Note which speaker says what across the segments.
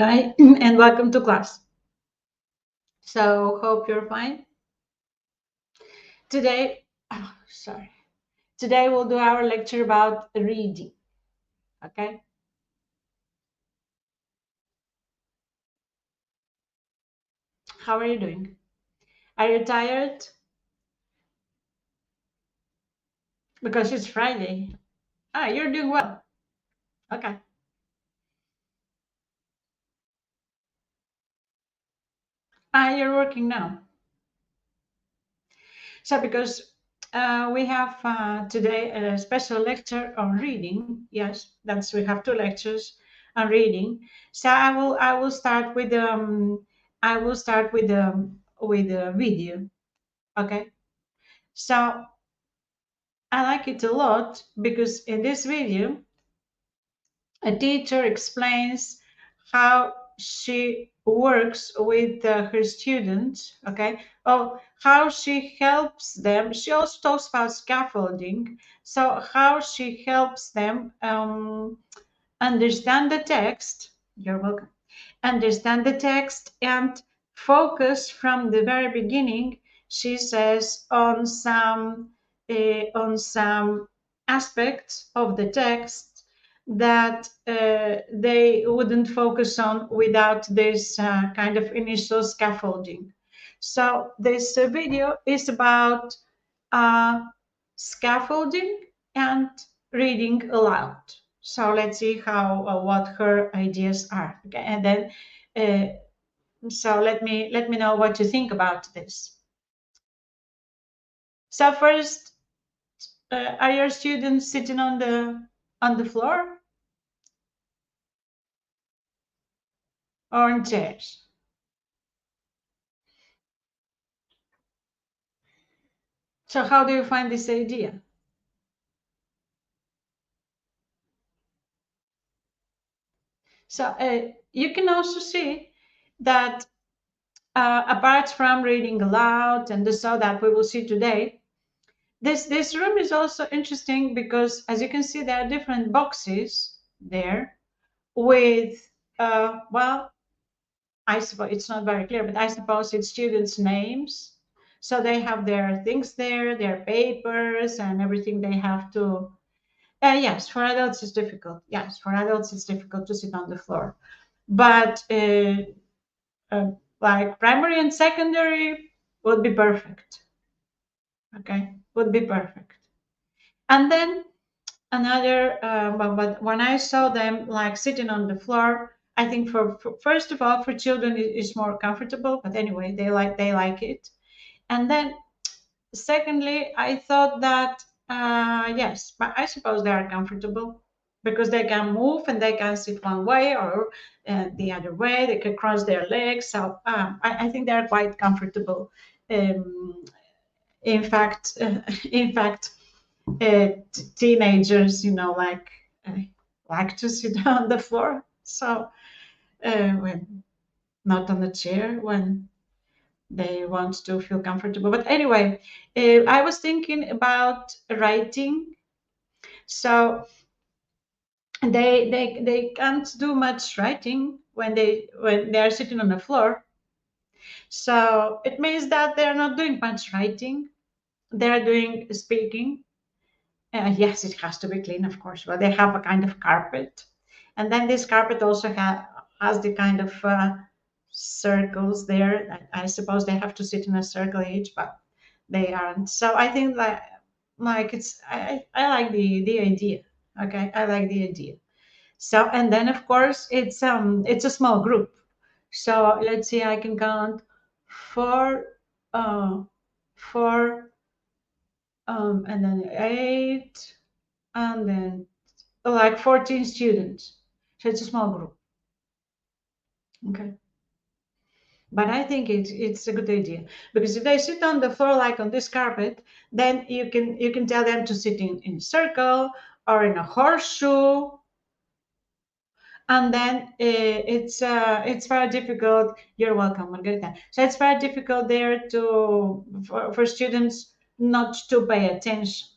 Speaker 1: Hi, and welcome to class. So, hope you're fine. Today, sorry. Today we'll do our lecture about reading. Okay. How are you doing? Are you tired? Because it's Friday. Ah, you're doing well. Okay. Ah, you're working now. So, because we have today a special lecture on reading. Yes, that's we have two lectures on reading. So I will start with with a video. Okay. So I like it a lot because in this video, a teacher explains how she works with her students. Okay. Oh, how she helps them. She also talks about scaffolding. So, how she helps them understand the text. You're welcome. Understand the text and focus from the very beginning, she says, on some aspects of the text that they wouldn't focus on without this kind of initial scaffolding. So this video is about uh, scaffolding and reading aloud. So let's see how what her ideas are. Okay, and then so let me know what you think about this. So first, are your students sitting on the floor or on chairs? So how do you find this idea? So you can also see that apart from reading aloud and the so that we will see today, this room is also interesting because, as you can see, there are different boxes there with well, I suppose it's not very clear, but I suppose it's students' names. So they have their things there, their papers, and everything they have to. Yes, for adults it's difficult. Yes, for adults it's difficult to sit on the floor, but uh, like primary and secondary would be perfect. Okay, would be perfect. And then another but when I saw them like sitting on the floor, I think for first of all, for children it's more comfortable, but anyway, they like it. And then secondly, I thought that yes, but I suppose they are comfortable because they can move and they can sit one way or the other way, they can cross their legs. So I think they are quite comfortable. um, in fact in fact teenagers, uh, like to sit on the floor. So when not on the chair, when they want to feel comfortable. But anyway, I was thinking about writing. So they can't do much writing when they are sitting on the floor. So it means that they are not doing much writing. They are doing speaking. Yes, it has to be clean, of course, but they have a kind of carpet. And then this carpet also has the kind of circles there. I suppose they have to sit in a circle each, but they aren't. So I think like it's I like the idea. Okay, I like the idea. So and then of course it's a small group. So let's see, I can count four, uh, four, and then eight, and then like 14 students. So it's a small group. Okay. But I think it's a good idea because if they sit on the floor like on this carpet, then you can tell them to sit in a circle or in a horseshoe, and then it's very difficult. You're welcome, Margarita. So it's very difficult there for students not to pay attention.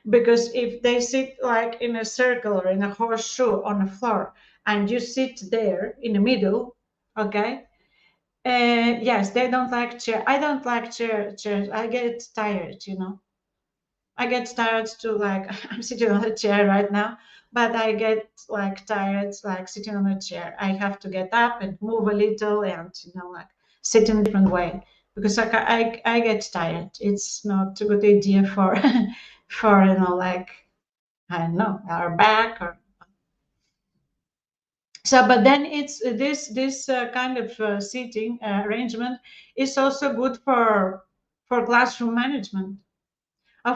Speaker 1: because if they sit like in a circle or in a horseshoe on the floor and you sit there in the middle, okay, yes, they don't like chair. I don't like chairs. I get tired, you know. I get tired to like I'm sitting on a chair right now, but I get like tired like sitting on a chair. I have to get up and move a little and like sit in a different way because like I get tired. It's not a good idea for for like I don't know our back or so. But then it's this kind of seating arrangement is also good for classroom management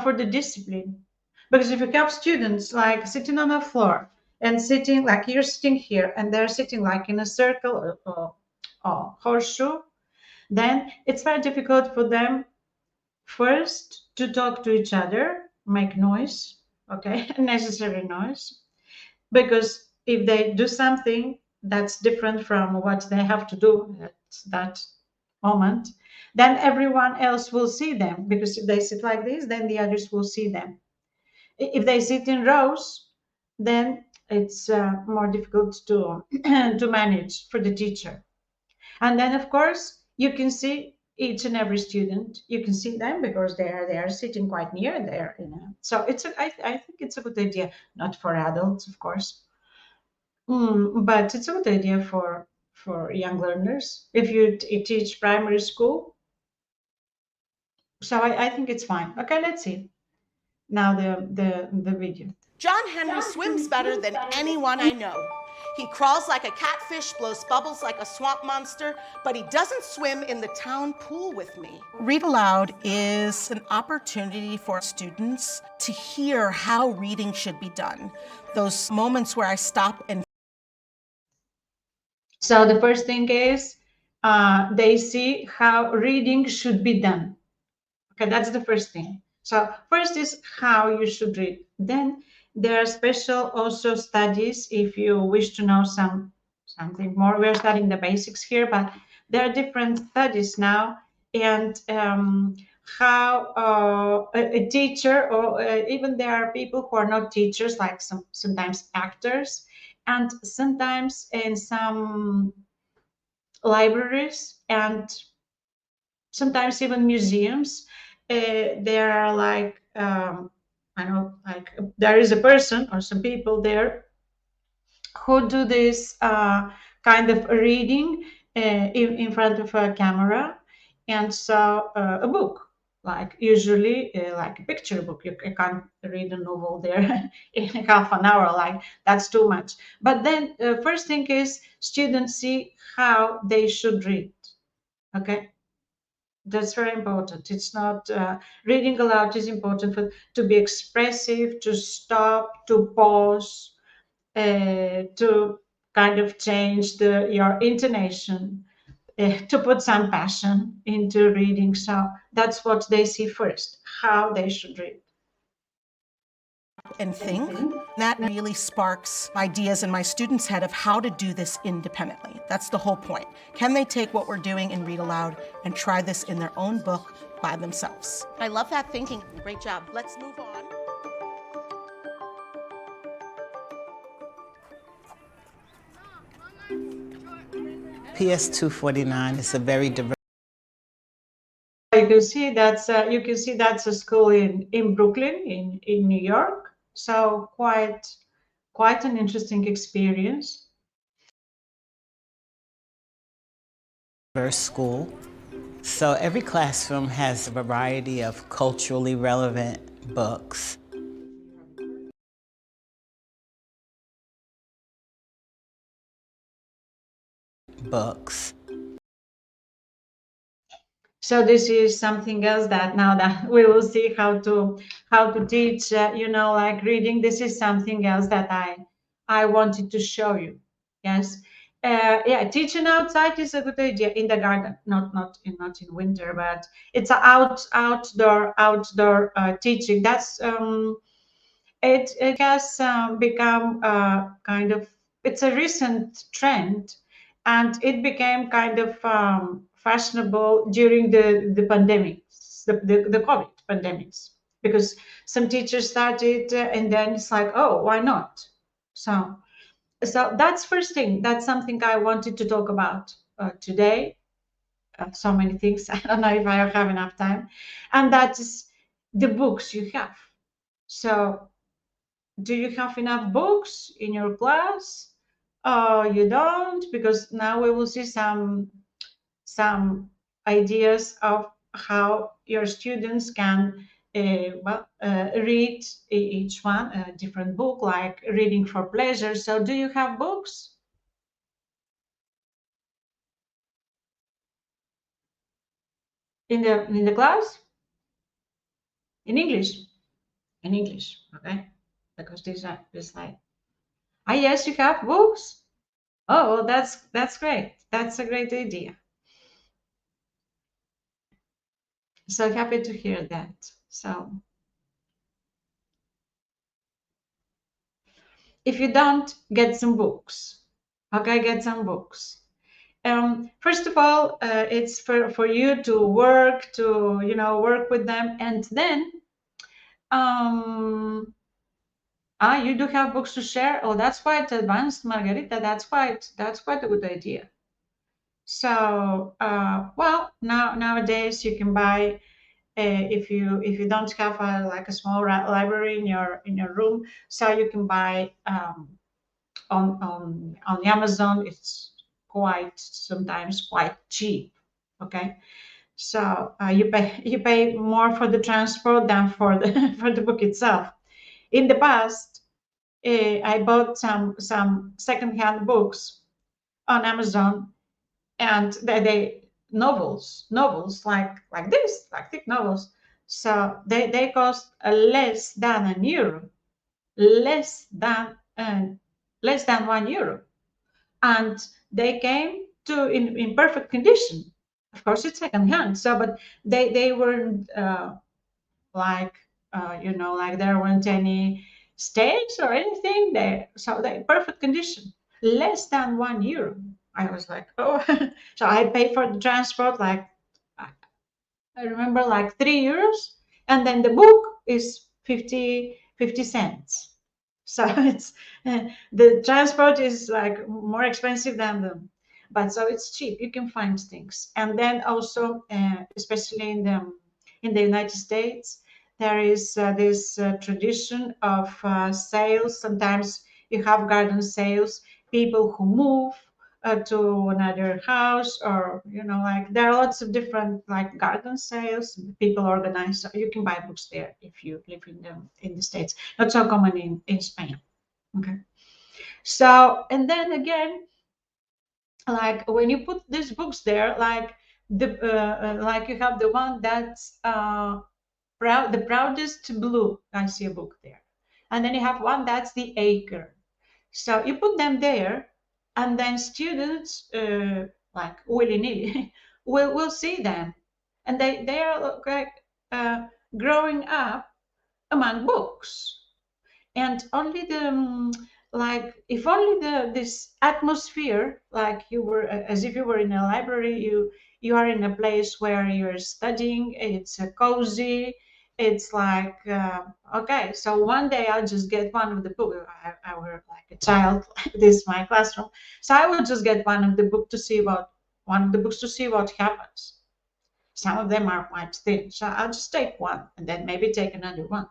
Speaker 1: for the discipline. Because if you have students like sitting on the floor and sitting like you're sitting here and they're sitting like in a circle or horseshoe, then it's very difficult for them first to talk to each other, make noise, okay, necessary noise. Because if they do something that's different from what they have to do at that moment, then everyone else will see them because if they sit like this, then the others will see them. If they sit in rows, then it's more difficult to to manage for the teacher. And then, of course, you can see each and every student. You can see them because they are sitting quite near there. So I think it's a good idea, not for adults, of course, but it's a good idea for young learners if you teach primary school. So I think it's fine. Okay, let's see now the video.
Speaker 2: John Henry swims better than anyone I know. He crawls like a catfish, blows bubbles like a swamp monster, but he doesn't swim in the town pool with me. Read Aloud is an opportunity for students to hear how reading should be done. Those moments where I stop and
Speaker 1: So the first thing is they see how reading should be done. Okay, that's the first thing. So first is how you should read. Then there are special also studies if you wish to know something more. We're studying the basics here, but there are different studies now, and how a teacher or even there are people who are not teachers, like sometimes actors, and sometimes in some libraries and sometimes even museums there are like I know like there is a person or some people there who do this kind of reading in front of a camera and so a book like usually like a picture book you can't read a novel there in half an hour like that's too much but then first thing is students see how they should read okay that's very important. It's not reading aloud is important for to be expressive, to stop, to pause, to kind of change your intonation, to put some passion into reading. So that's what they see first, how they should read.
Speaker 2: think. That really sparks ideas in my students' head of how to do this independently. That's the whole point. Can they take what we're doing in Read Aloud and try this in their own book by themselves? I love that thinking. Great job. Let's move on.
Speaker 3: PS 249 is a very diverse.
Speaker 1: You can see that's a school in Brooklyn in New York. So quite an interesting experience.
Speaker 3: School. So every classroom has a variety of culturally relevant books.
Speaker 1: So this is something else that now that we will see how to teach like reading. This is something else that I wanted to show you. Yes. Yeah, teaching outside is a good idea in the garden, not in winter, but it's a outdoor teaching. That's it has become kind of it's a recent trend, and it became kind of fashionable during the pandemics, the COVID pandemics. because some teachers started and then it's like, oh, why not? So that's first thing. That's something I wanted to talk about today. So many things. I don't know if I have enough time. And that is the books you have. So do you have enough books in your class? You don't, because now we will see some ideas of how your students can read each one a different book, like reading for pleasure. So do you have books in the class in English? In English, okay? Because these are this like, ah, yes, you have books. Oh, well, that's great. That's a great idea. So happy to hear that. So if you don't, get some books. Okay, get some books. First of all, it's for you to work work with them, and then you do have books to share. Oh, that's quite advanced, Margarita. That's quite a good idea. So well, nowadays you can buy, if you don't have like a small library in your room, so you can buy on Amazon. It's quite sometimes quite cheap. Okay, so you pay more for the transport than for the for the book itself. In the past, I bought some secondhand books on Amazon, and they novels like this, like thick novels. So they cost less than an euro, less than less than €1, and they came to in perfect condition. Of course, it's secondhand. So, but they weren't like like there weren't any stains or anything. They perfect condition, less than €1. I was like, oh, so I paid for the transport like I I remember like €3, and then the book is 50 cents. So it's the transport is like more expensive than the, but so it's cheap. You can find things, and then also, especially in the United States, there is this tradition of sales. Sometimes you have garden sales. People who move to another house, or like there are lots of different like garden sales people organize. So you can buy books there if you live in the States. Not so common in Spain. Okay. So, and then again, like when you put these books there, like like you have the one that's the proudest blue. I see a book there, and then you have one that's the acre. So you put them there, and then students, like willy nilly, will see them, and they are like growing up among books. And only the like if only the this atmosphere, like you were as if you were in a library, you are in a place where you're studying. It's a cozy. It's like okay, so one day I'll just get one of the book. I were like a child, like this my classroom, so I would just get one of the books to see what happens. Some of them are quite thin, so I'll just take one and then maybe take another one.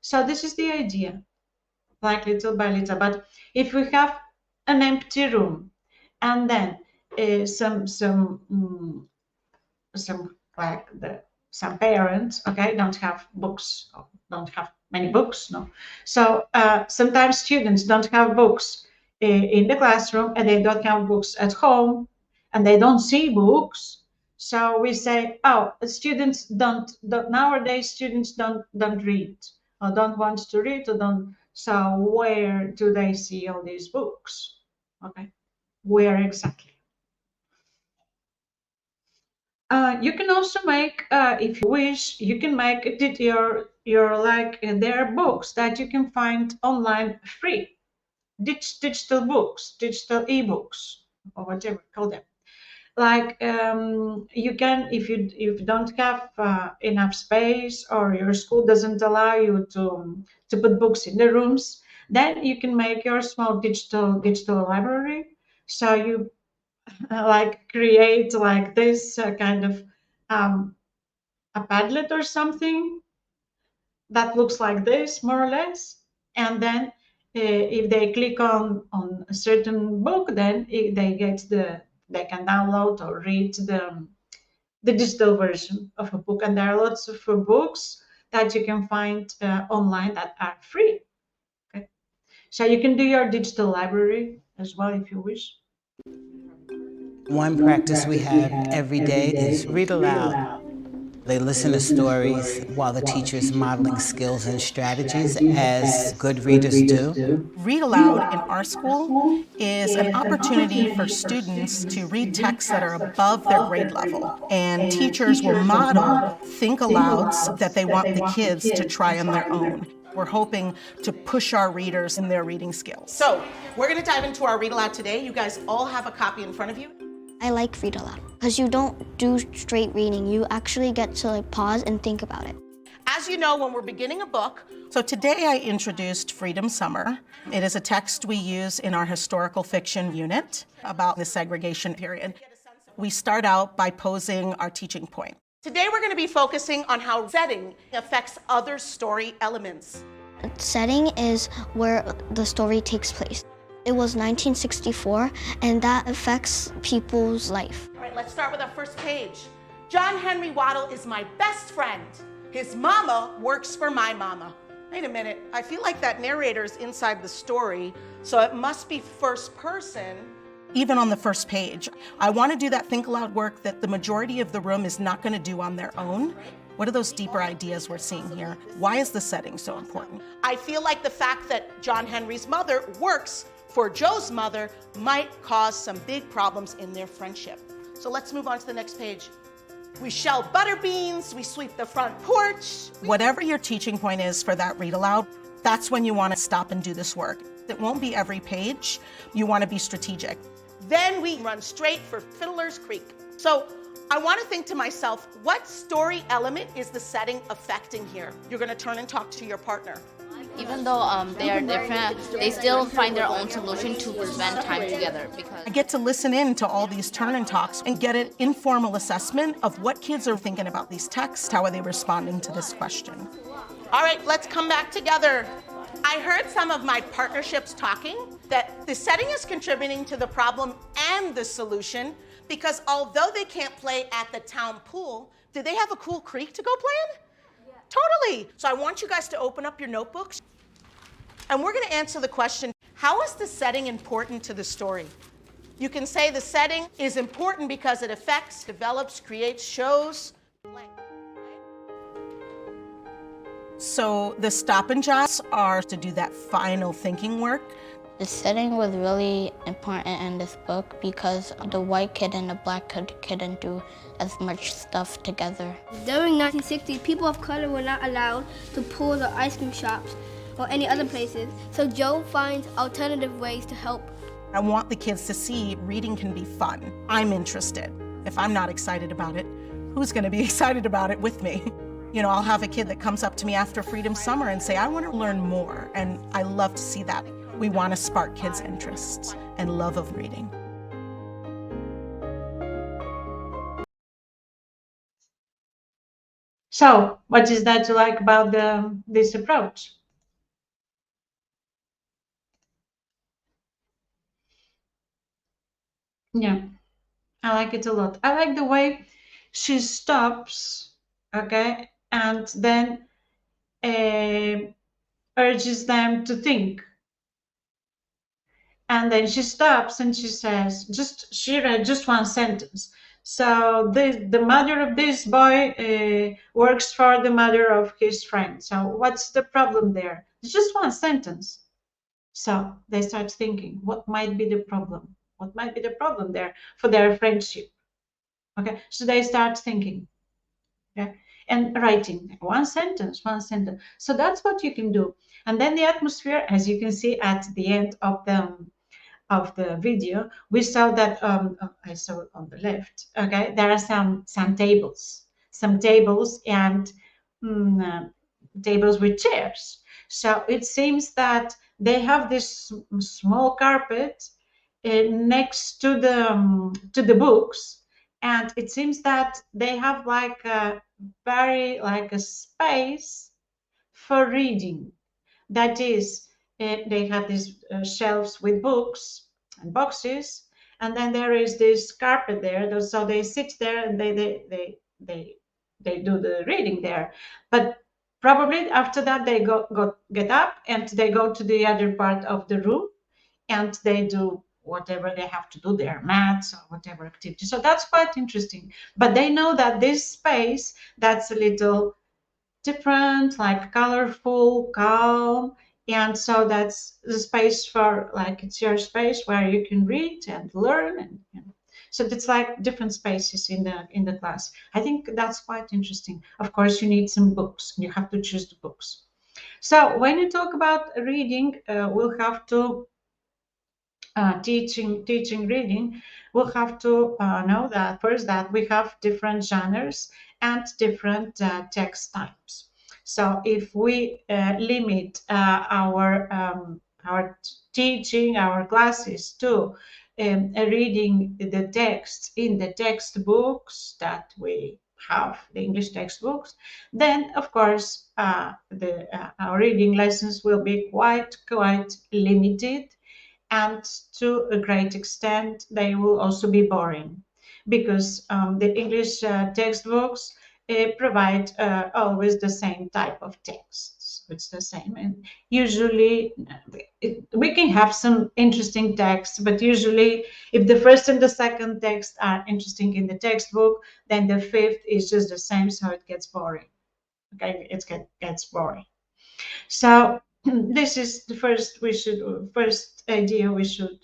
Speaker 1: So this is the idea, like little by little. But if we have an empty room, and then some like some parents, okay, don't have books, or don't have many books, no. So sometimes students don't have books in the classroom, and they don't have books at home, and they don't see books. So we say, oh, students don't nowadays students don't read, or don't want to read, or don't. So where do they see all these books? Okay, where exactly? You can also make, if you wish, you can make it your like there are books that you can find online free, digital books, digital ebooks, or whatever you call them. Like you can, if you don't have enough space, or your school doesn't allow you to put books in the rooms, then you can make your small digital library. So you like create like this kind of um, a Padlet or something that looks like this, more or less. And then if they click on a certain book, then they can download or read the digital version of a book. And there are lots of books that you can find online that are free. Okay, so you can do your digital library as well if you wish.
Speaker 3: One practice we have every day is read aloud. They listen to stories while the teacher is modeling skills and strategies as good readers do.
Speaker 2: Read Aloud in our school is an opportunity for students to read texts that are above their grade level. And teachers will model think alouds that they want the kids to try on their own. We're hoping to push our readers in their reading skills. So we're going to dive into our Read Aloud today. You guys all have a copy in front of you.
Speaker 4: I like Read Aloud because you don't do straight reading. You actually get to like pause and think about it.
Speaker 2: As you know, when we're beginning a book, so today I introduced Freedom Summer. It is a text we use in our historical fiction unit about the segregation period. We start out by posing our teaching point. Today we're going to be focusing on how setting affects other story elements.
Speaker 4: Setting is where the story takes place. It was 1964, and that affects people's life.
Speaker 2: All right, let's start with our first page. John Henry Waddle is my best friend. His mama works for my mama. Wait a minute, I feel like that narrator's inside the story, so it must be first person. Even on the first page, I want to do that think aloud work that the majority of the room is not going to do on their own. What are those deeper ideas we're seeing here? Why is the setting so important? I feel like the fact that John Henry's mother works for Joe's mother might cause some big problems in their friendship. So let's move on to the next page. We shell butter beans, we sweep the front porch. Whatever your teaching point is for that read aloud, that's when you want to stop and do this work. It won't be every page. You want to be strategic. Then we run straight for Fiddler's Creek. So I want to think to myself, what story element is the setting affecting here? You're going to turn and talk to your partner.
Speaker 5: Even though they are different, they still find their own solution to spend time together. Because
Speaker 2: I get to listen in to all these turn and talks and get an informal assessment of what kids are thinking about these texts. How are they responding to this question? All right, let's come back together. I heard some of my partnerships talking that the setting is contributing to the problem and the solution, because although they can't play at the town pool, do they have a cool creek to go play in? Totally. So I want you guys to open up your notebooks, and we're going to answer the question, how is the setting important to the story? You can say the setting is important because it affects, develops, creates, shows blank. So the stop and jots are to do that final thinking work.
Speaker 4: The setting was really important in this book because the white kid and the black kid couldn't do as much stuff together.
Speaker 6: During 1960, people of color were not allowed to pull the ice cream shops or any other places, so Joe finds alternative ways to help.
Speaker 2: I want the kids to see reading can be fun. I'm interested. If I'm not excited about it, who's going to be excited about it with me? You know, I'll have a kid that comes up to me after Freedom Summer and say, I want to learn more, and I love to see that. We want to spark kids' interests and love of reading.
Speaker 1: So, what is that you like about this approach? Yeah, I like it a lot. I like the way she stops, okay, and then urges them to think. And then she stops and she says, she read just one sentence. So the mother of this boy works for the mother of his friend. So what's the problem there? It's just one sentence. So they start thinking, what might be the problem? What might be the problem there for their friendship? Okay, so they start thinking, okay, and writing one sentence. So that's what you can do. And then the atmosphere, as you can see at the end of of the video, we saw that I saw it on the left. Okay, there are some tables, and tables with chairs. So it seems that they have this small carpet next to the books, and it seems that they have like a space for reading. That is, they have these shelves with books and boxes, and then there is this carpet there. So they sit there and they do the reading there. But probably after that they get up and they go to the other part of the room and they do whatever they have to do there, maths or whatever activity. So that's quite interesting. But they know that this space that's a little different, like colorful, calm, and so that's the space for, like, it's your space where you can read and learn, and so it's like different spaces in the class. I think that's quite interesting. Of course, you need some books. You have to choose the books. So when you talk about reading, we'll have to teaching reading, we'll have to know that first that we have different genres and different text types. So if we limit our teaching, our classes to reading the text in the textbooks that we have, the English textbooks, then of course our reading lessons will be quite limited, and to a great extent they will also be boring, because the English textbooks provide always the same type of texts. It's the same, and usually we can have some interesting texts, but usually if the first and the second text are interesting in the textbook, then the fifth is just the same, so it gets boring. Okay, it gets boring. So this is the first idea we should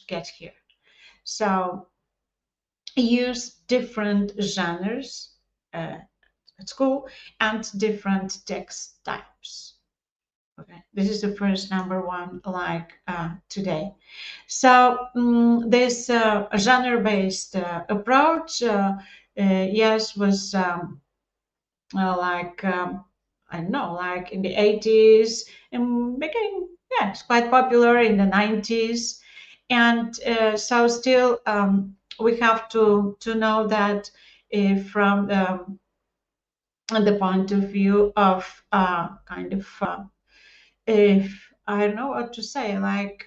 Speaker 1: get here. So use different genres at school and different text types. Okay, this is the first number one, like today. So this genre-based approach, yes, was like I don't know, like in the 80s, and became, yeah, it's quite popular in the 90s, and so still we have to know that from the point of view of kind of if I don't know what to say, like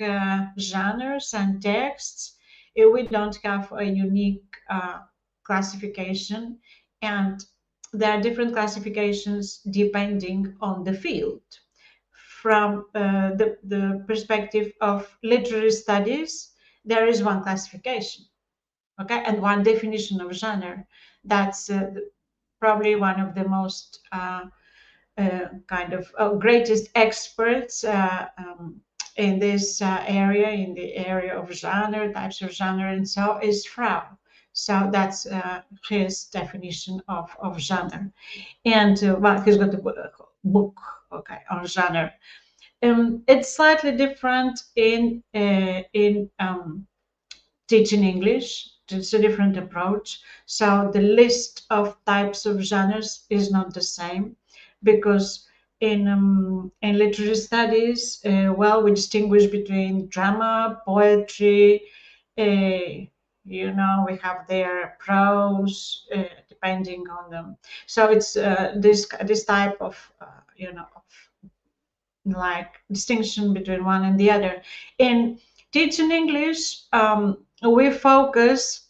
Speaker 1: genres and texts, we don't have a unique classification, and there are different classifications depending on the field. From the perspective of literary studies, there is one classification, okay, and one definition of genre. That's probably one of the most kind of greatest experts in this area, in the area of genre, types of genre, and so is Frau. So that's his definition of genre. And well, he's got a book, okay, on genre. It's slightly different in teaching English. It's a different approach. So the list of types of genres is not the same, because in literary studies, well, we distinguish between drama, poetry, we have their prose, depending on them. So it's this type of like distinction between one and the other. In teaching English, we focus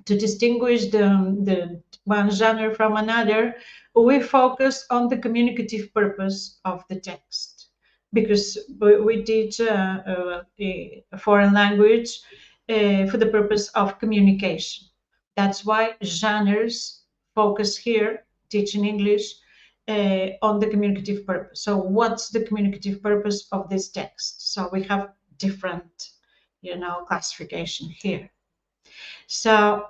Speaker 1: to distinguish the one genre from another. We focus on the communicative purpose of the text, because we teach a foreign language for the purpose of communication. That's why genres focus here, teaching English, on the communicative purpose. So what's the communicative purpose of this text? So we have different, classification here. So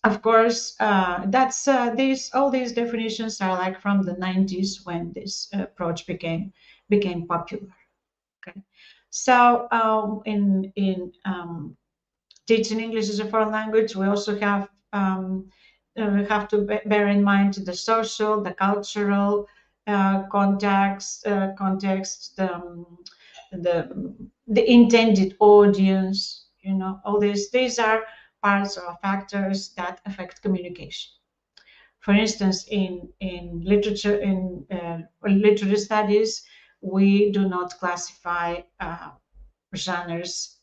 Speaker 1: of course, that's all these definitions are like from the 90s, when this approach became popular. Okay, So in teaching English as a foreign language, we also have to bear in mind the social, the cultural context, the intended audience. All these are parts or factors that affect communication. For instance, in literature, in literary studies, we do not classify genres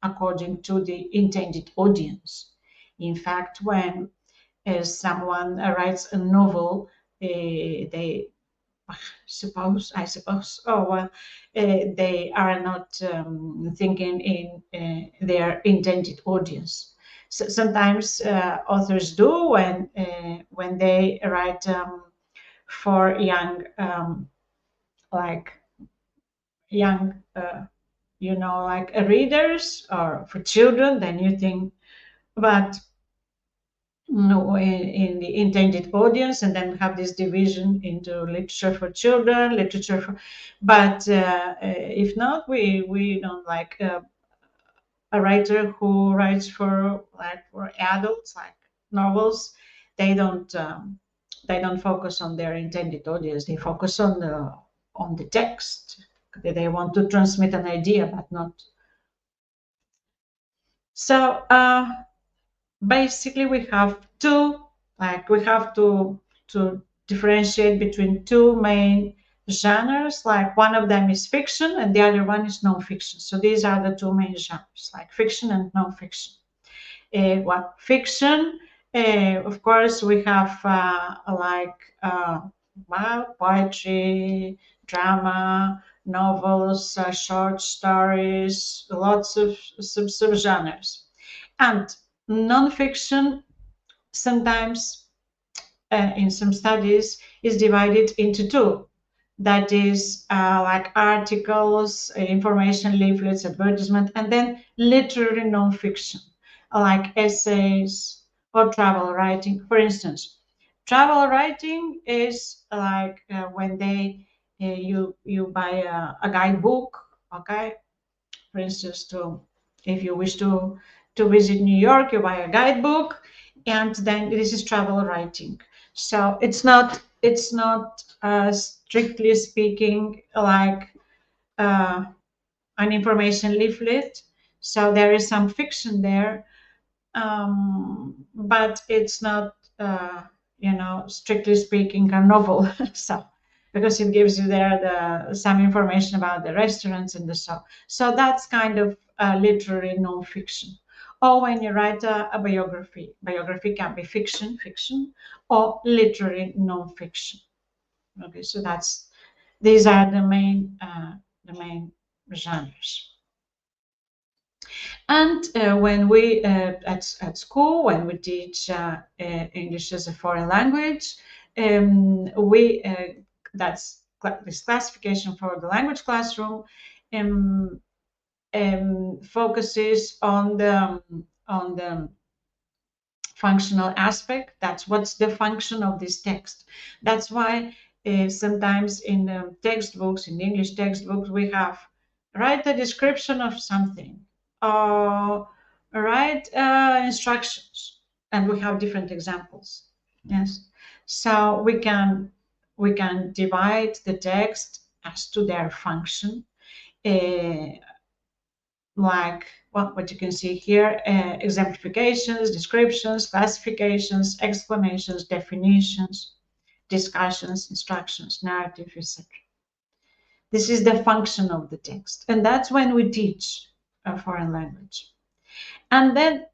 Speaker 1: according to the intended audience. In fact, when someone writes a novel, they I suppose, they are not thinking in their intended audience. So sometimes authors do when they write for young, like young, like readers or for children. Then you think, but no, in the intended audience, and then we have this division into literature for children, literature for, but if not, we don't like a writer who writes for adults, like novels. They don't focus on their intended audience. They focus on the text. They want to transmit an idea, but not. So basically we have to differentiate between two main genres. Like one of them is fiction and the other one is non-fiction. So these are the two main genres, like fiction and non-fiction. What fiction, of course, we have poetry, drama, novels, short stories, lots of subgenres. And non-fiction sometimes in some studies is divided into two. That is like articles, information leaflets, advertisement, and then literary non-fiction, like essays or travel writing. For instance, travel writing is like when you buy a guidebook, okay? For instance, if you wish to visit New York, you buy a guidebook, and then this is travel writing. So it's not strictly speaking like an information leaflet. So there is some fiction there, but it's not strictly speaking a novel. So because it gives you there some information about the restaurants and the so. So that's kind of literary non-fiction. Or when you write a biography, biography can be fiction, or literary non-fiction. Okay, so these are the main genres. And when we at school, when we teach English as a foreign language, we that's this classification for the language classroom focuses on the functional aspect. That's what's the function of this text. That's why sometimes in the textbooks, in English textbooks, we have write the description of something, or write instructions, and we have different examples. Yes, so we can divide the text as to their function, like what you can see here: exemplifications, descriptions, classifications, explanations, definitions, discussions, instructions, narrative, etc. This is the function of the text, and that's when we teach a foreign language. And then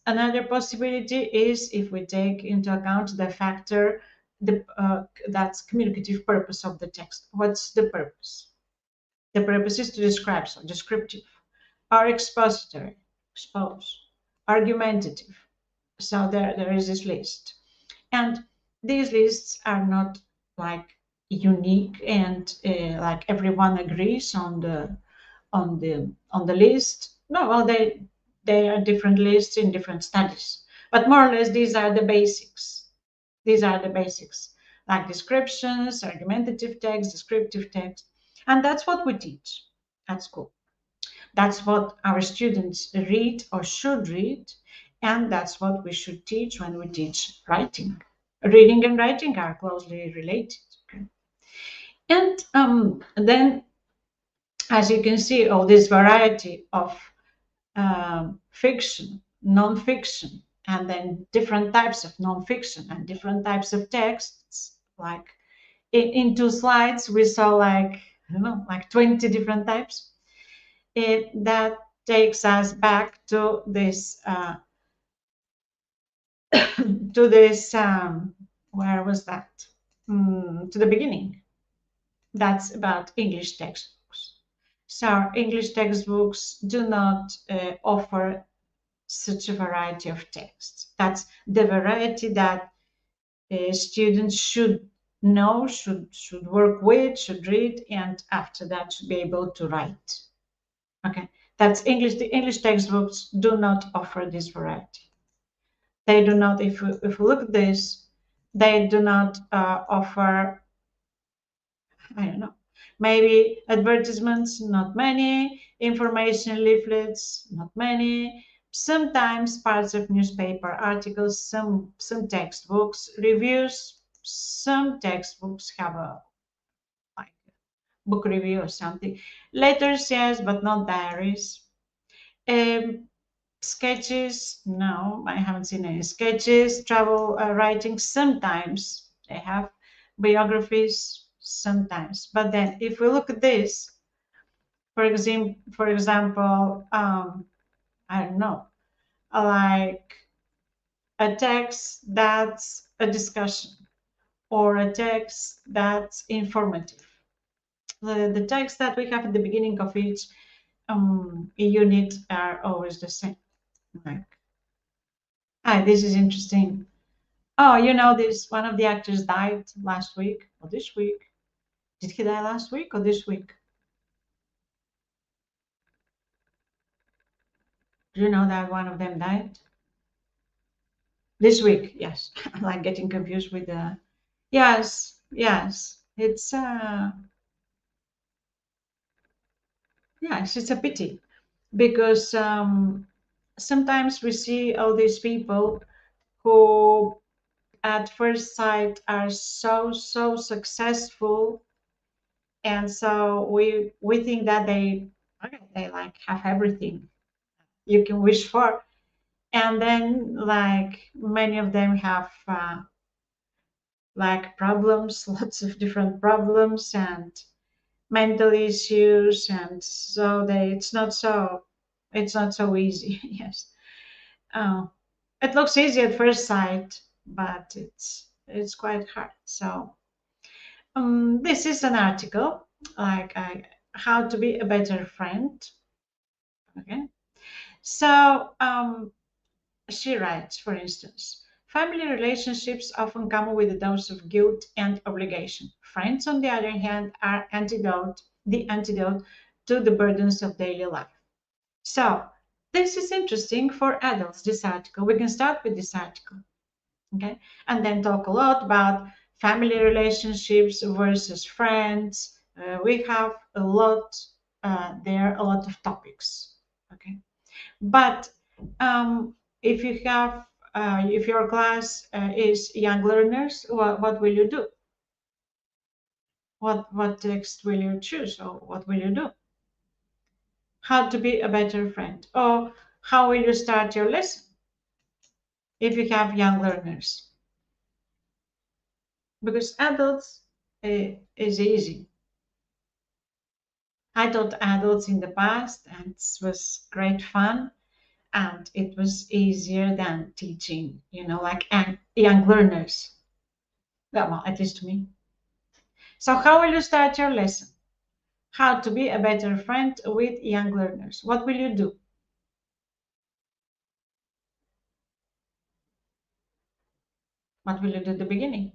Speaker 1: another possibility is if we take into account the factor that's communicative purpose of the text. What's the purpose? The purpose is to describe, so descriptive, or expository, expose, argumentative. So there is this list, and these lists are not like unique and like everyone agrees on the list. No, well, they are different lists in different studies, but more or less these are the basics. These are the basics, like descriptions, argumentative text, descriptive text, and that's what we teach at school. That's what our students read or should read, and that's what we should teach when we teach writing. Reading and writing are closely related. Okay? And then, as you can see, all this variety of fiction, non-fiction, and then different types of non-fiction and different types of texts. Like in 2 slides, we saw like, like 20 different types. That takes us back to this, to this, where was that? To the beginning. That's about English textbooks. So English textbooks do not offer such a variety of texts. That's the variety that students should know, should work with, should read, and after that should be able to write. Okay, that's English. The English textbooks do not offer this variety. They do not. If we look at this, they do not offer. I don't know. Maybe advertisements, not many. Information leaflets, not many. Sometimes parts of newspaper articles, some textbooks, reviews. Some textbooks have a like book review or something. Letters, yes, but not diaries. Um, Sketches, no, I haven't seen any sketches. Travel writing, sometimes they have biographies, sometimes. But then, if we look at this, for example, I don't know, like a text that's a discussion or a text that's informative. The text that we have at the beginning of each unit are always the same. Like, this is interesting. Oh, this one of the actors died last week or this week. Did he die last week or this week? Do you know that one of them died? This week, yes. I'm like getting confused with the. Yes, yes. It's a pity because sometimes we see all these people who at first sight are so successful, and so we think that they like have everything you can wish for, and then like many of them have like problems, lots of different problems and mental issues, and so it's not so easy. Yes. uh, it looks easy at first sight, but it's quite hard. So this is an article like how to be a better friend. Okay. So she writes, for instance, family relationships often come with a dose of guilt and obligation. Friends, on the other hand, are the antidote to the burdens of daily life. So this is interesting for adults, this article. We can start with this article, okay? And then talk a lot about family relationships versus friends. We have a lot there, a lot of topics, okay? But if you have, if your class is young learners, what will you do? What text will you choose, or what will you do? How to be a better friend, or how will you start your lesson if you have young learners? Because adults is easy. I taught adults in the past, and it was great fun, and it was easier than teaching, like young learners. Well, at least to me. So how will you start your lesson? How to be a better friend with young learners. What will you do? What will you do at the beginning?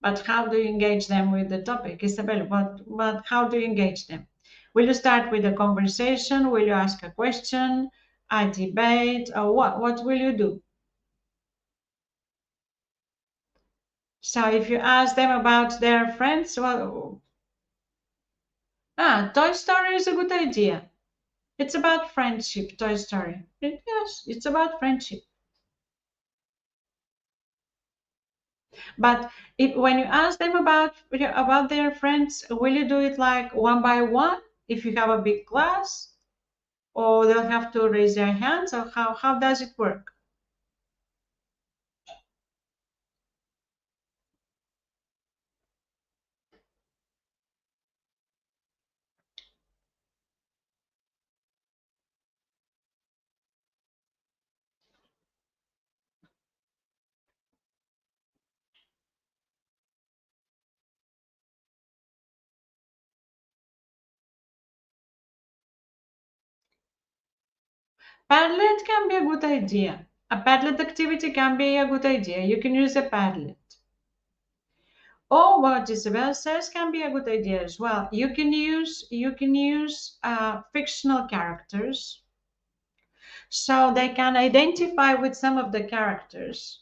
Speaker 1: But how do you engage them with the topic? Isabel, how do you engage them? Will you start with a conversation? Will you ask a question, a debate, or what? What will you do? So if you ask them about their friends, well, Toy Story is a good idea. It's about friendship, Toy Story. Yes, it's about friendship. But when you ask them about their friends, will you do it like one by one if you have a big class, or they'll have to raise their hands, or how does it work? Padlet can be a good idea. A Padlet activity can be a good idea. You can use a Padlet. Or what Isabel says can be a good idea as well. You can use fictional characters, so they can identify with some of the characters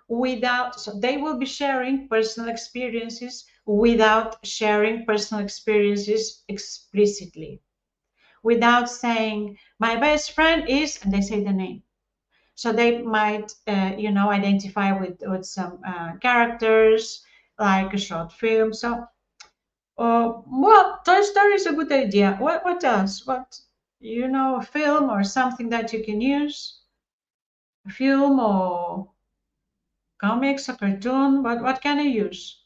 Speaker 1: without. So they will be sharing personal experiences without sharing personal experiences explicitly, without saying my best friend is, and they say the name. So they might, identify with some characters, like a short film. So, well, Toy Story is a good idea. What else? A film or something that you can use? A film or comics or cartoon? What can I use?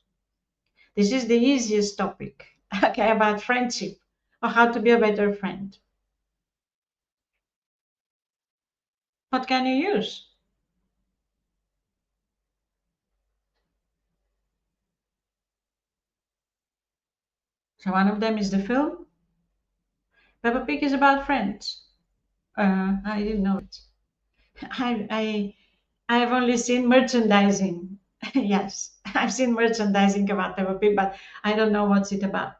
Speaker 1: This is the easiest topic. Okay, about friendship or how to be a better friend. What can you use? So one of them is the film. Peppa Pig is about friends. I didn't know it. I've only seen merchandising. Yes, I've seen merchandising about Peppa Pig, but I don't know what's it about.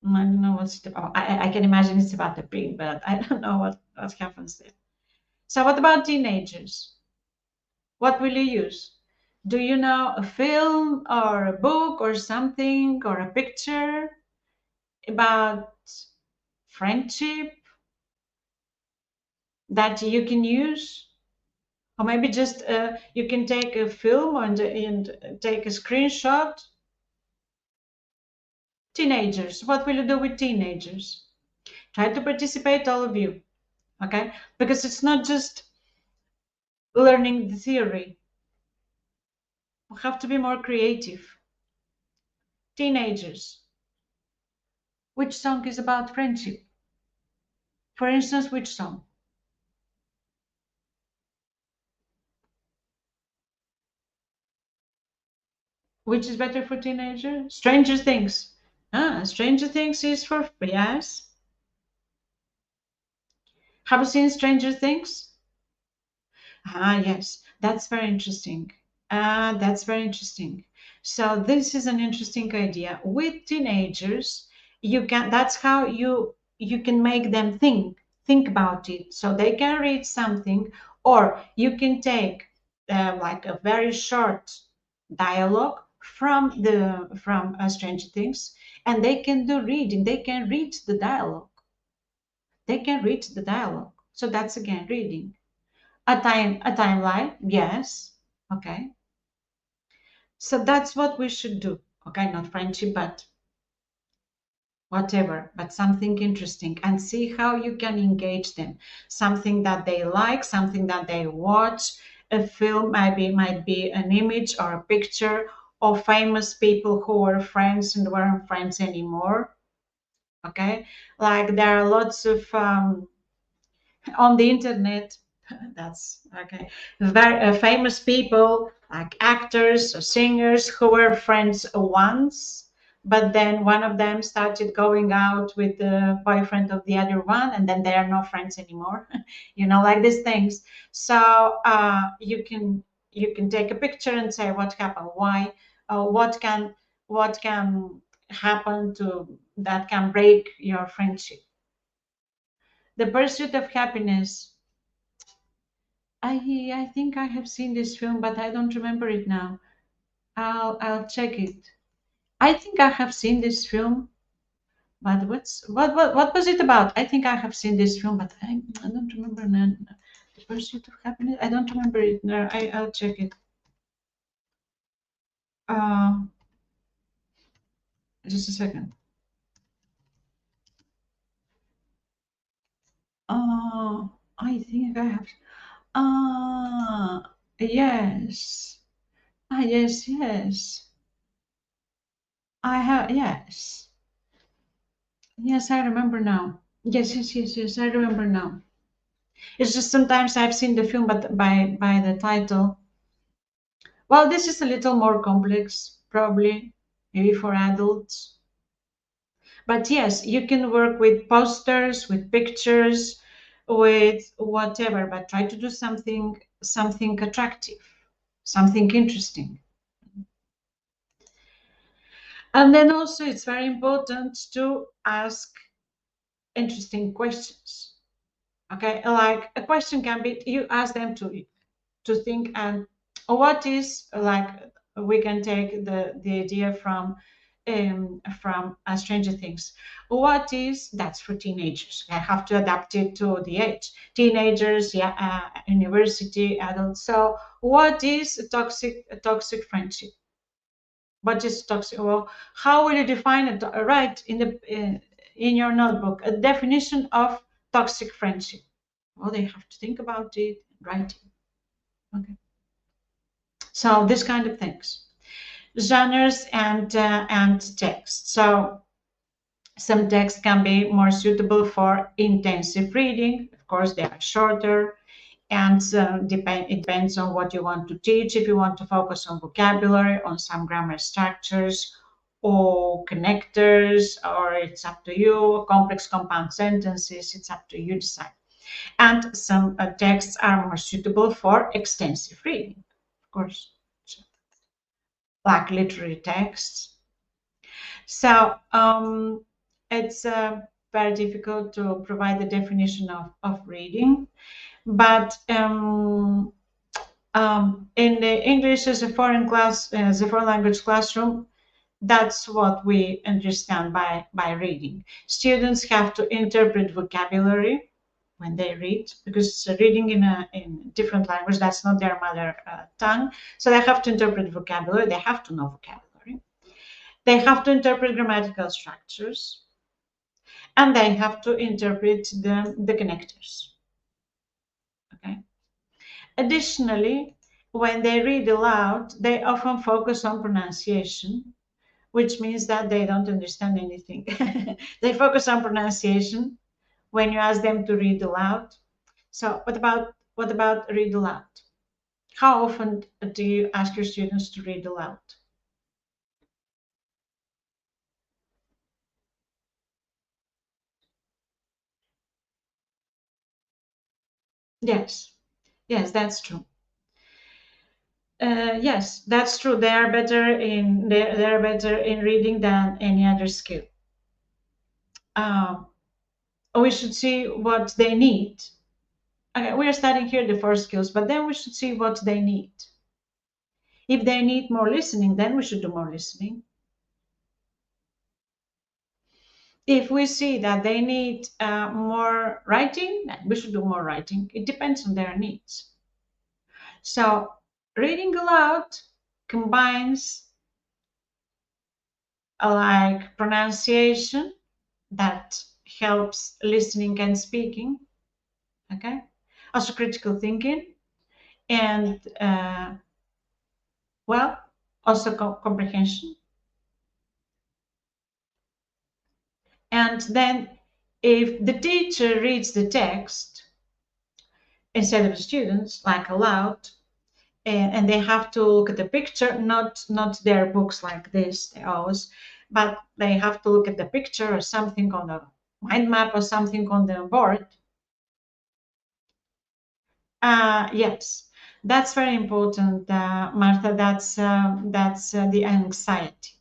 Speaker 1: I don't know what's it about. I can imagine it's about the pig, but I don't know what happens there. So what about teenagers? What will you use? Do you know a film or a book or something or a picture about friendship that you can use? Or maybe just you can take a film and take a screenshot. Teenagers, what will you do with teenagers? Try to participate, all of you, okay? Because it's not just learning the theory. We have to be more creative. Teenagers, which song is about friendship? For instance, which song? Which is better for teenagers? Stranger Things. Stranger Things is for, yes. Have you seen Stranger Things? Yes, that's very interesting. That's very interesting. So this is an interesting idea. With teenagers, that's how you can make them think about it. So they can read something, or you can take like a very short dialogue from Stranger Things, and they can do reading. They can read the dialogue. They can read the dialogue. So that's again reading. A timeline, yes. Okay. So that's what we should do. Okay, not friendship, but whatever, but something interesting, and see how you can engage them. Something that they like, something that they watch. A film might be an image or a picture of famous people who were friends and weren't friends anymore. Okay, like there are lots of on the internet. That's okay. Very famous people like actors or singers who were friends once, but then one of them started going out with the boyfriend of the other one, and then they are not friends anymore. Like these things. So you can you can take a picture and say what happened, why, what can happen to that can break your friendship. The Pursuit of Happiness. I think I have seen this film, but I don't remember it now. I'll check it. I think I have seen this film, but what was it about? I think I have seen this film, but I don't remember now. The Pursuit of Happiness. I don't remember it now. I'll check it. Uh, just a second. I think I have. Yes. Yes. I have, yes. Yes, I remember now. Yes, I remember now. It's just sometimes I've seen the film, but by the title. Well, this is a little more complex, probably, maybe for adults. But yes, you can work with posters, with pictures, with whatever, but try to do something attractive, something interesting. And then also it's very important to ask interesting questions. Okay, like a question can be you ask them to think, and what is, like, we can take the idea from Stranger Things. What is, that's for teenagers. I have to adapt it to the age. Teenagers, yeah, university, adults. So what is a toxic friendship? What is toxic? Well, how will you define it? Write in your notebook a definition of toxic friendship. Well, they have to think about it, write it. Okay. So this kind of things, genres and text. So some text can be more suitable for intensive reading. Of course, they are shorter, and it depends on what you want to teach. If you want to focus on vocabulary, on some grammar structures or connectors, or it's up to you. Complex compound sentences, it's up to you to decide. And some texts are more suitable for extensive reading, of course, like literary texts. So it's very difficult to provide the definition of reading, but in the English as a foreign language classroom, that's what we understand by reading. Students have to interpret vocabulary when they read, because reading in different language, that's not their mother tongue. So they have to interpret vocabulary. They have to know vocabulary. They have to interpret grammatical structures, and they have to interpret the connectors. Okay. Additionally, when they read aloud, they often focus on pronunciation, which means that they don't understand anything. They focus on pronunciation when you ask them to read aloud. So what about read aloud? How often do you ask your students to read aloud? Yes, that's true. Yes, that's true. They're better in reading than any other skill. Um, we should see what they need. Okay, we are studying here the 4 skills, but then we should see what they need. If they need more listening, then we should do more listening. If we see that they need more writing, then we should do more writing. It depends on their needs. So reading aloud combines like pronunciation that helps listening and speaking, okay? Also critical thinking, and well, also comprehension. And then if the teacher reads the text instead of the students, like aloud, and they have to look at the picture, not their books like this, they always, but they have to look at the picture or something on the mind map or something on the board. Yes. That's very important, Martha. That's the anxiety.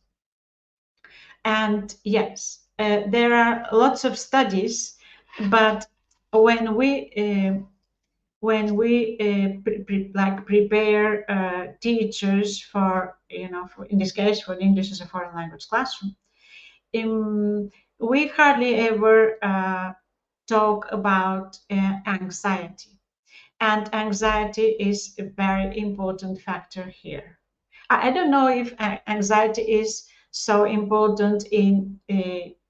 Speaker 1: And yes, there are lots of studies, but when we like prepare teachers for, for, in this case, for English as a foreign language classroom, we hardly ever talk about anxiety. And anxiety is a very important factor here. I don't know if anxiety is so important in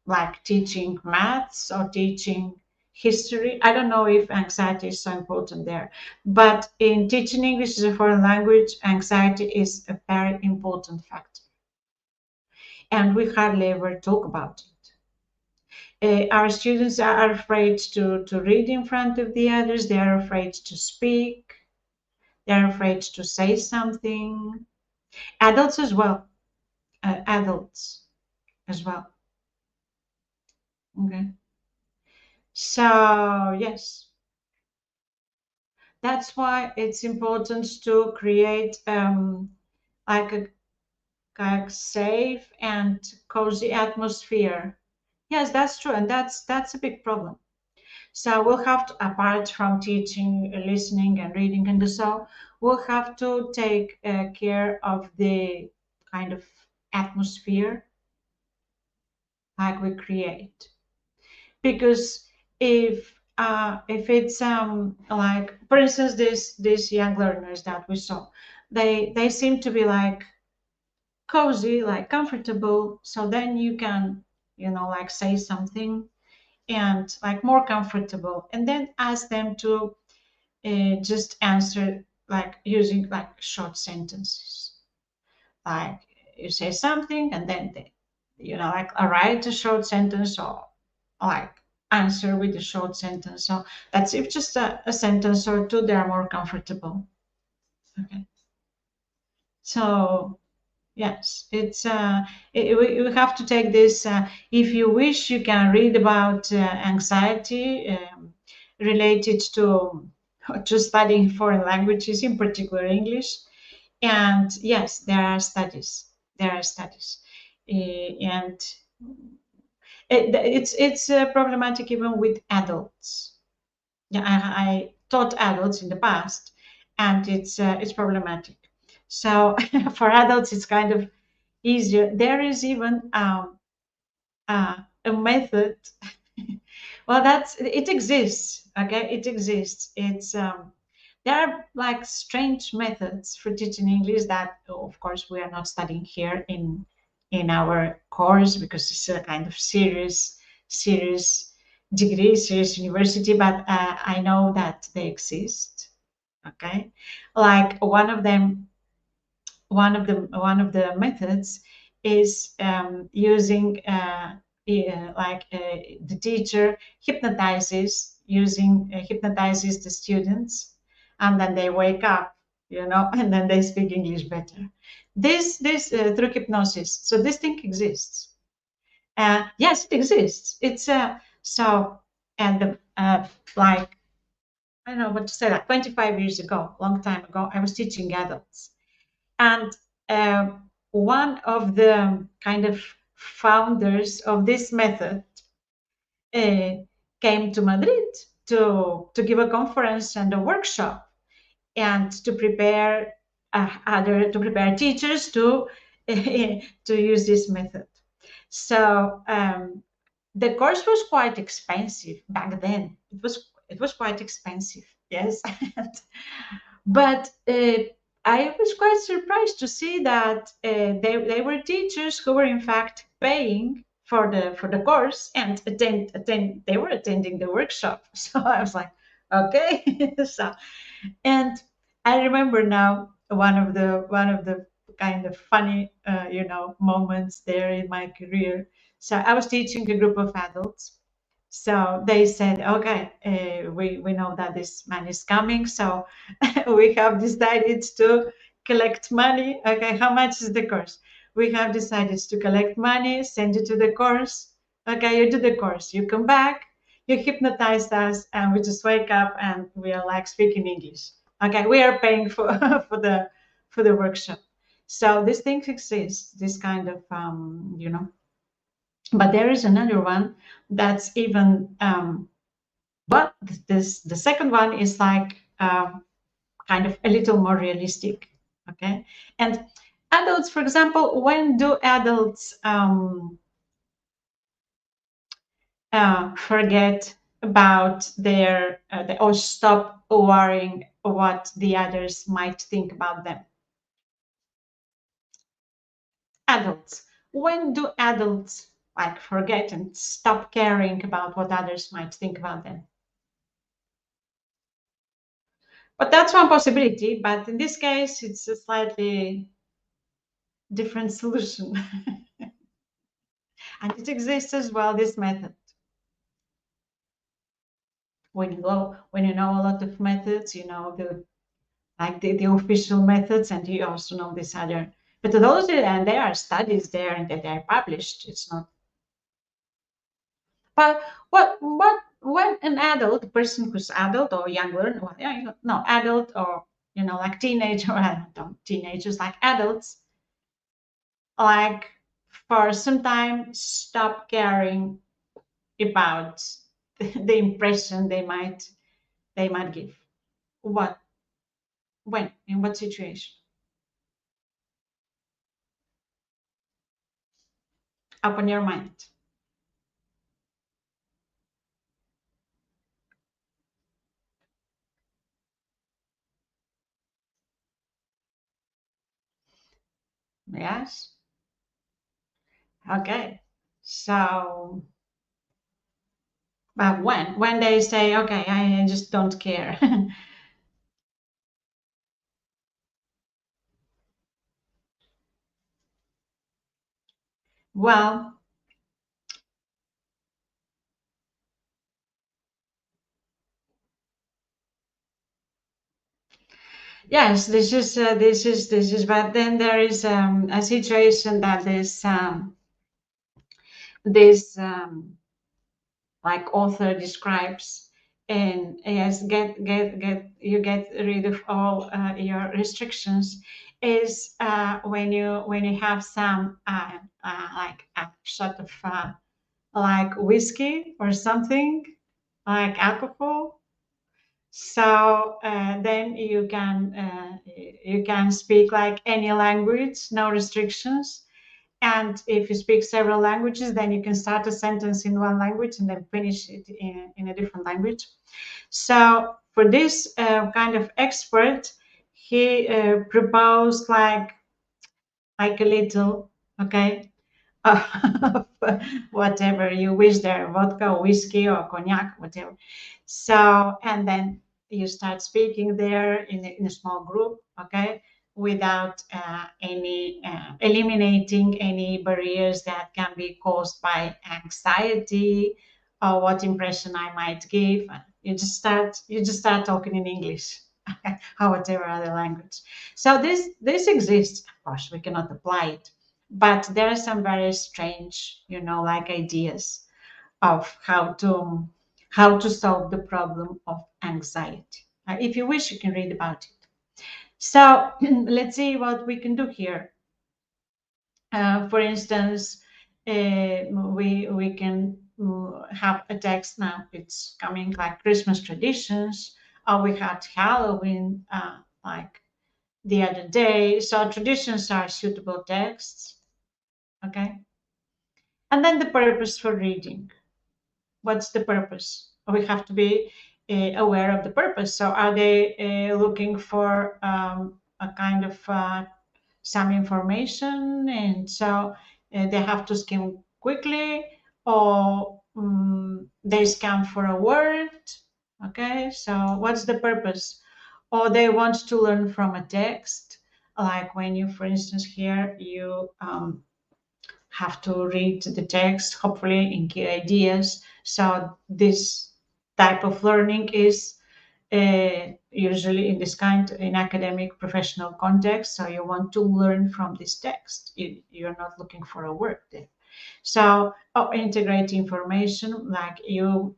Speaker 1: like teaching maths or teaching history. I don't know if anxiety is so important there. But in teaching English as a foreign language, anxiety is a very important factor. And we hardly ever talk about it. Our students are afraid to read in front of the others. They are afraid to speak. They are afraid to say something. Adults as well. Adults as well. Okay. So yes, that's why it's important to create like a safe and cozy atmosphere. Yes, that's true, and that's a big problem. So we'll have to, apart from teaching, listening, and reading, and so we'll have to take care of the kind of atmosphere like we create. Because if it's like, for instance, these young learners that we saw, they seem to be like cozy, like comfortable. So then you can, like say something and like more comfortable, and then ask them to just answer like using like short sentences. Like you say something and then they, like write a short sentence, or like answer with a short sentence. So that's if just a sentence or two, they are more comfortable. Okay. So yes, it's we have to take this. If you wish, you can read about anxiety related to studying foreign languages, in particular English. And yes, there are studies. There are studies, and it's problematic even with adults. Yeah, I taught adults in the past, and it's problematic. So for adults, it's kind of easier. There is even a method. Well, it exists. Okay, it exists. It's there are like strange methods for teaching English that, of course, we are not studying here in our course, because it's a kind of serious degree, serious university. But I know that they exist. Okay, like one of the methods is using the teacher hypnotizes the students, and then they wake up, and then they speak English better. This through hypnosis. So this thing exists. Yes, it exists. It's so and like, I don't know what to say, like 25 years ago, long time ago, I was teaching adults. And one of the kind of founders of this method uh, came to Madrid to give a conference and a workshop, and to prepare teachers to to use this method. So the course was quite expensive back then. It was quite expensive, yes. But I was quite surprised to see that they were teachers who were in fact paying for the course, and they were attending the workshop. So I was like, okay. So, and I remember now one of the kind of funny moments there in my career. So I was teaching a group of adults. So they said, okay, we know that this man is coming, so we have decided to collect money. Okay, how much is the course? We have decided to collect money, send you to the course. Okay, you do the course, you come back, you hypnotize us, and we just wake up and we are like speaking English. Okay, we are paying for for the workshop. So these things exist, this kind of but there is another one that's even but this the second one is like kind of a little more realistic. Okay, and adults, for example, when do adults forget about their or stop worrying what the others might think about them? Adults, when do adults like forget and stop caring about what others might think about them? But that's one possibility, but in this case it's a slightly different solution. And it exists as well, this method. When you know a lot of methods, you know the official methods, and you also know this other methodology, and there are studies there and that they are published. It's not. But what when an adult, a person who's adult or younger, well, yeah, no, adult or like teenager, or don't teenagers, like adults, like for some time stop caring about the impression they might give. What? When? In what situation? Open your mind. Yes. Okay. So, but when they say, okay, I just don't care. Well, yes, this is, but then there is a situation that this like author describes, and yes, get you get rid of all your restrictions, is when you have some like a shot of like whiskey or something like alcohol. So then you can speak like any language, no restrictions. And if you speak several languages, then you can start a sentence in one language and then finish it in a different language. So for this kind of expert, he proposed like a little, okay, of whatever you wish there, vodka, whiskey, or cognac, whatever. So, and then you start speaking there in a small group, okay, without any eliminating any barriers that can be caused by anxiety or what impression I might give. You just start talking in English or whatever other language. So this exists. Of course, we cannot apply it, but there are some very strange, like ideas of how to solve the problem of anxiety. If you wish, you can read about it. So let's see what we can do here. For instance, we can have a text now. It's coming like Christmas traditions, or we had Halloween like the other day. So traditions are suitable texts, okay? And then the purpose for reading. What's the purpose? We have to be aware of the purpose. So are they looking for a kind of some information, and so they have to skim quickly, or they scan for a word? Okay, so what's the purpose? Or they want to learn from a text, like when you, for instance, here you have to read the text, hopefully in key ideas. So this type of learning is usually in this kind in academic professional context. So you want to learn from this text. You're not looking for a word there. So integrate information, like you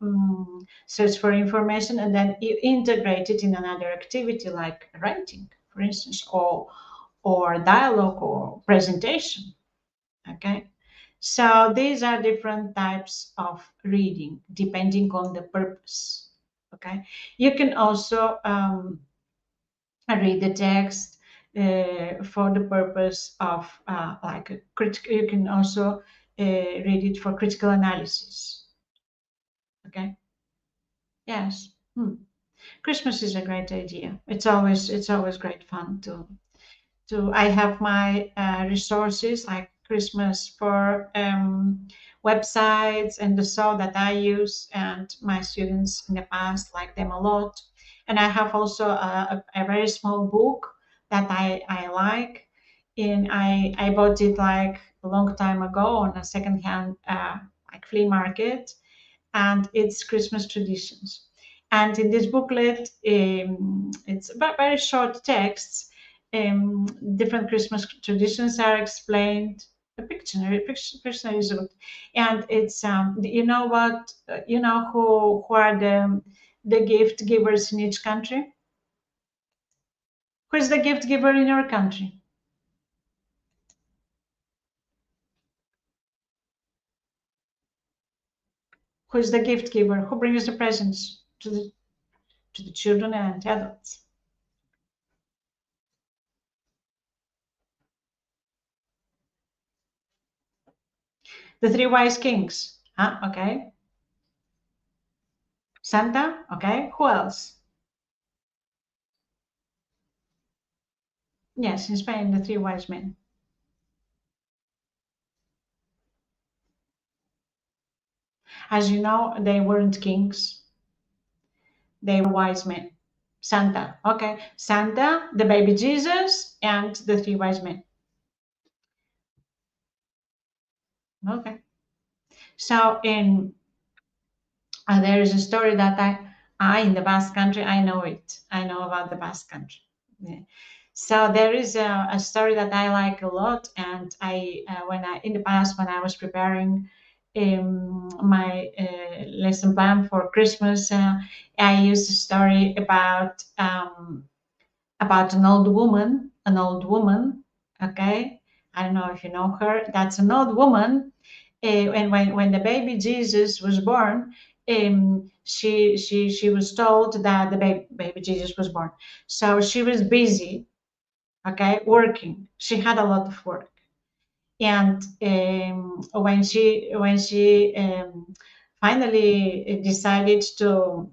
Speaker 1: search for information and then you integrate it in another activity like writing, for instance, or dialogue or presentation. Okay, so these are different types of reading depending on the purpose. Okay, you can also read the text for the purpose of like a critical. You can also read it for critical analysis. Okay. Yes. Christmas is a great idea. It's always great fun to. I have my resources like Christmas for websites and so that I use, and my students in the past like them a lot. And I have also a very small book that I like, and I bought it like a long time ago on a secondhand like flea market, and it's Christmas traditions. And in this booklet, it's about very short texts. Different Christmas traditions are explained. A picture is good, and it's you know what you know who are the gift givers in each country. Who is the gift giver in your country? Who is the gift giver? Who brings the presents to the children and adults? The three wise kings. Okay. Santa. Okay. Who else? Yes, in Spain, the three wise men. As you know, they weren't kings, they were wise men. Santa. Okay. Santa, the baby Jesus, and the three wise men. Okay. So in there is a story that I in the Basque Country, I know it. I know about the Basque Country. Yeah. So there is a story that I like a lot, and I when I in the past when I was preparing my lesson plan for Christmas, I used a story about an old woman. An old woman, okay. I don't know if you know her. That's an old woman and when the baby Jesus was born, she was told that the baby Jesus was born. So she was busy, okay, working. She had a lot of work, and when she finally decided to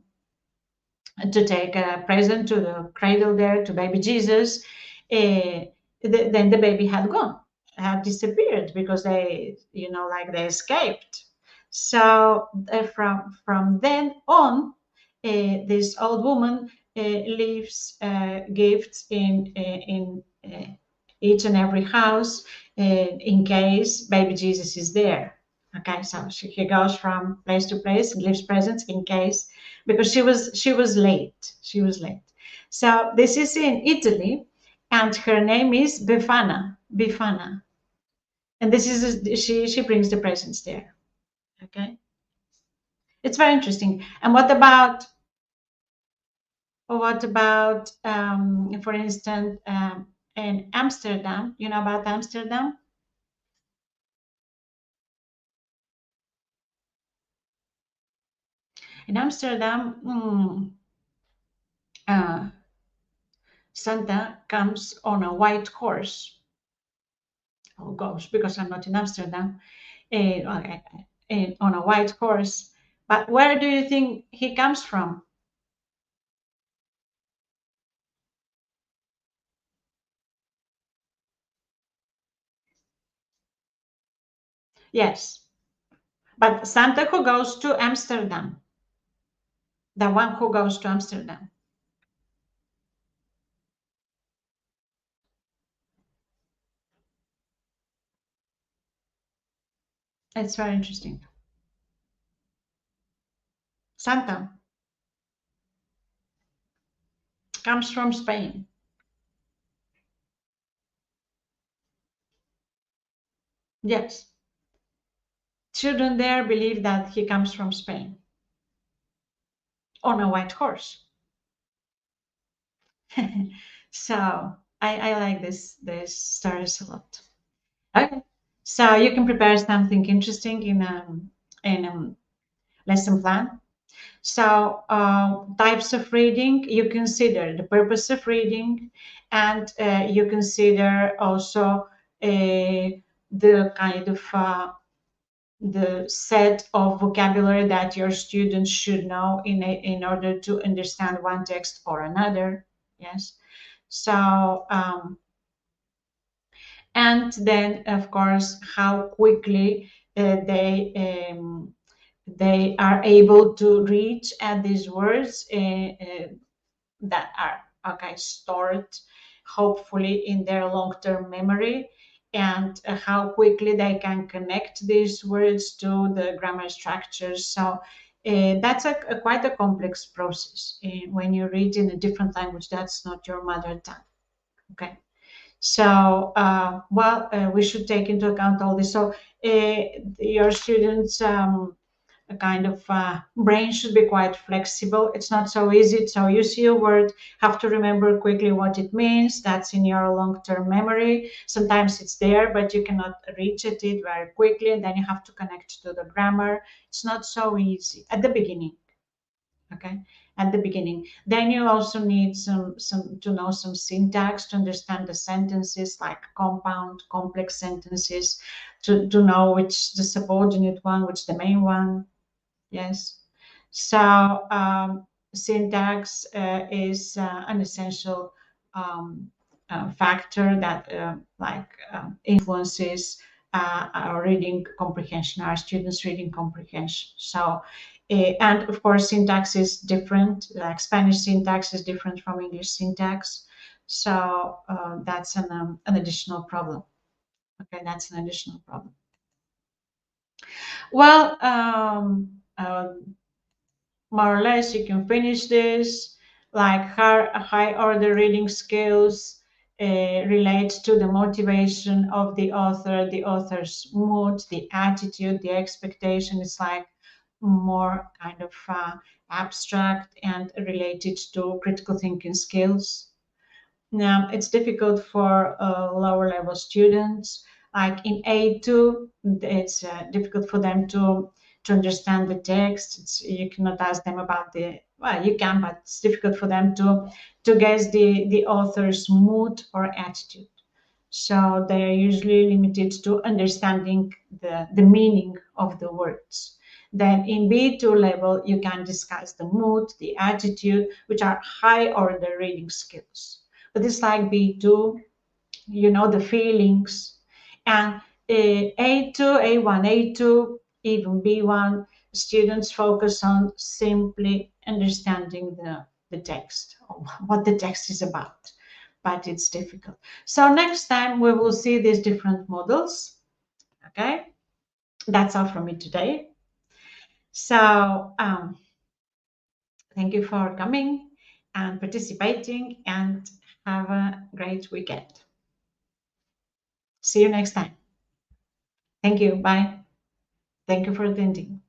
Speaker 1: take a present to the cradle there to baby Jesus, then the baby had gone, had disappeared because like they escaped. So from then on, this old woman leaves gifts in each and every house in case baby Jesus is there. Okay, so he goes from place to place and leaves presents in case, because she was late. She was late. So this is in Italy, and her name is Befana. Befana, and this is she brings the presents there. Okay, it's very interesting. And what about for instance in Amsterdam? You know about Amsterdam? In Amsterdam, uh, Santa comes on a white horse. Oh gosh, because I'm not in Amsterdam. Okay, on a white horse. But where do you think he comes from? Yes, but Santa who goes to Amsterdam, the one who goes to Amsterdam. It's very interesting. Santa comes from Spain. Yes. children there believe that he comes from Spain on a white horse. So I like this stories a lot. Okay, so you can prepare something interesting in a lesson plan. So types of reading, you consider the purpose of reading, and you consider also the kind of the set of vocabulary that your students should know in order to understand one text or another. Yes. So and then of course how quickly they are able to reach at these words that are stored hopefully in their long-term memory, and how quickly they can connect these words to the grammar structures. So that's quite a complex process when you read in a different language that's not your mother tongue. Okay. So, we should take into account all this. So, your students' a kind of brain should be quite flexible. It's not so easy. So you see a word, have to remember quickly what it means. That's in your long-term memory. Sometimes it's there, but you cannot reach it very quickly, and then you have to connect to the grammar. It's not so easy at the beginning. Okay, at the beginning. Then you also need some to know some syntax to understand the sentences, like compound, complex sentences, to know which the subordinate one, which the main one. Yes. So syntax is an essential factor that influences our reading comprehension, our students' reading comprehension. So, and of course, syntax is different. Like Spanish syntax is different from English syntax. So that's an additional problem. Okay, that's an additional problem. Well, more or less you can finish this. Like high order reading skills relate to the motivation of the author, the author's mood, the attitude, the expectation. It's like more kind of abstract and related to critical thinking skills. Now it's difficult for lower level students. Like in A2, it's difficult for them to understand the text. You cannot ask them about you can, but it's difficult for them to guess the author's mood or attitude. So they are usually limited to understanding the meaning of the words. Then in B2 level, you can discuss the mood, the attitude, which are high order reading skills. But it's like B2, you know, the feelings. And A2, A1, A2, even B1, students focus on simply understanding the text, or what the text is about. But it's difficult. So next time we will see these different models. Okay, that's all from me today. So thank you for coming and participating, and have a great weekend. See you next time. Thank you. Bye. Thank you for attending.